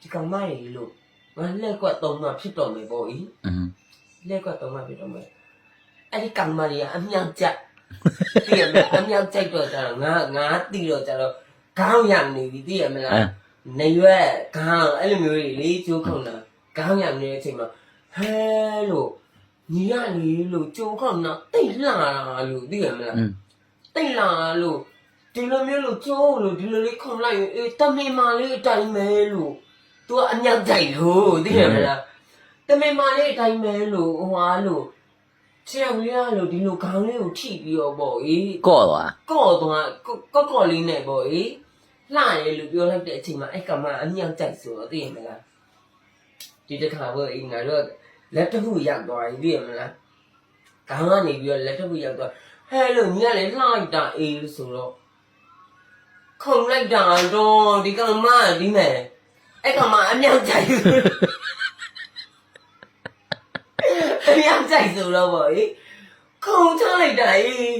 ဒီကောင်မရေလို့ငါလက်ကွက်သုံးမှဖြစ်တော်မယ်ပေါ့ဤလက်ကွက်သုံးမှဖြစ်တော်မယ်အဲ့ဒီကောင်မတွေကအမြောက်ကြသိရမလားအမြောက်ကြိုက်တော့ကြတော့ငါတီးတော့ကြတော့ခေါင်းရနေပြီသိရမလားနေရွက်ခေါင်းအဲ့လိုမျိုးတွေလေးကျိုးခုံတာခေါင်းရနေတဲ့အချိန်မှာဟဲလို့ညီရနေလို့ကျိုးခုံတာတိတ်လှတာလို့သိရမလားတိတ်လှလို့ဒီလိုမျိုးလို့ကျိုးလို့ဒီလိုလေးခုံလိုက်ရင်အေးတမင်မာလေးအတိုင်းပဲလို့သူကအမြောက်ကြိုက်လို့သိရမလားတမင်မာလေးအတိုင်းပဲလို့ဟွာလို့ဆရာကြီးကလို့ဒီလိုခေါင်းလေးကိုထိပြီးတော့ပေါ့အေးကော့သွားကော့လေးနဲ့ပေါ့အေးလှရဲလို့ပြောလိုက်တဲ့အချိန်မှာအဲ့ကောင်မအမြောက်ကြိုက်ဆိုတော့သိရမလားဒီတစ်ခါပေါ့အေးငါတို့လက်တစ်ခုရောက်သွားပြီသိရမလားခေါင်းကနေပြီးတော့လက်တစ်ခုရောက်သွားဟဲလို့ညီကလည်းလှလိုက်တာအေးဆိုတော့ခုံလိုက်တာတော့ဒီကောင်မဒီမဲ့အဲ့ကောင်မအမြောက်ကြိုက်အမြောက်ကြိုက်ဆိုတော့ပေါ့အေးခုံချလိုက်တာအေး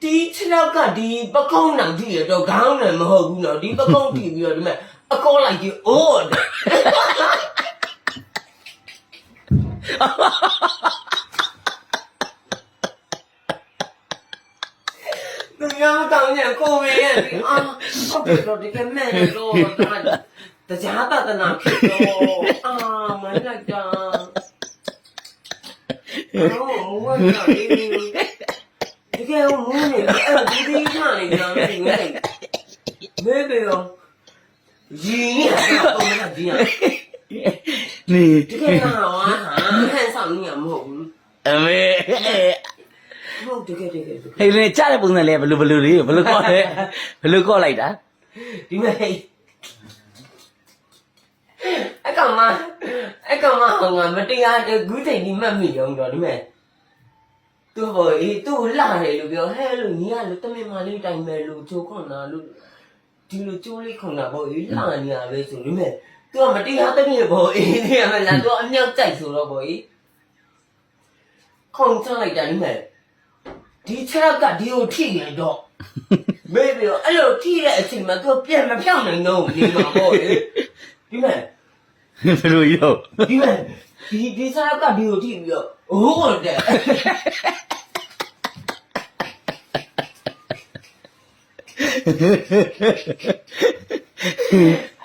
ဒီခြေထောက်ကဒီပကုံးနောင်ကြည့်ရတော့ခေါင်းနဲ့မဟုတ်ဘူးနော်ဒီပကုံးကြည့်ပြီးတော့ဒီမဲ့အကောလိုက်ကြည့်အိုးသူများတောင်းရင်ကိုဝေးရဲ့အာဟုတ်တယ်တော့ဒီကမဲ့တော့တရားတနာဖြစ်တော့အာမလိုက်တာ哦，我操！这个我母呢，哎，弟弟看了一张，没有，一年还要多少钱？你这个哪哇哈？看上你也没，没，没这个。嘿，你家里不能来，不搞嘞，不搞来的。ဒီမဲ့အကောင်မဟောငါမတရားဂူးထိန်ဒီမှတ်မိအောင်တော့ဒီမဲ့သူ့ဘောအေးသူ့လှတယ်လို့ပြောဟဲလို့ညီကလို့တမင်မလေးတိုင်မဲ့လို့ချိုးခွန်တာလို့ဒီလိုကျိုးလေးခွန်တာဘောအေးလှနေရပဲဆိုဒီမဲ့သူကမတရားတမင်ဘောအေးနေရမလားသူအမြောက်ကြိုက်ဆိုတော့ဘောအေးခုံချလိုက်တာဒီမဲ့ဒီခြေထောက်ကဒီကိုထိနေတော့မေးပြီးတော့အဲ့လိုထိတဲ့အချိန်မှာသူပြန်မဖြောင်းနိုင်တော့ဘူးဒီမှာပေါ့လေဒီမဲ့ဘယ်လိုရောဒီမဲ့ဒီခြေထောက်ကဒီကိုထိပြီးတော့အိုးတဲ့အ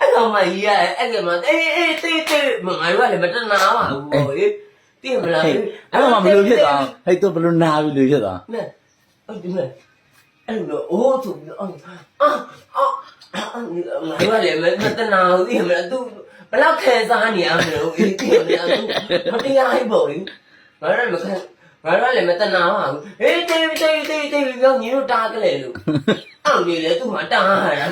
ဲ့တော့မကြီးရဲ့အဲ့ကမှအေးမငါတို့ကလည်းမတနာပါဘူးပေါ့လေသိမလားအဲ့မှာဘယ်လိုဖြစ်သွားဟဲ့သူဘယ်လိုနာပြီးလို့ဖြစ်သွားမဲ့ဟုတ်ဒီမဲ့အဲ့လိုအိုးဆိုပြီးအာငါတို့ကလည်းမတနာဘူးသိမလားသူဘလောက်ခံစားနေရမလို့အေးသိမလားသူမတရားဟိပေါ့လေငါတို့လည်းမတနာပါဘူးဟေးတေးပြောညီတို့တားကြလေလို့အောက်နေလေသူ့မှာတားရတာ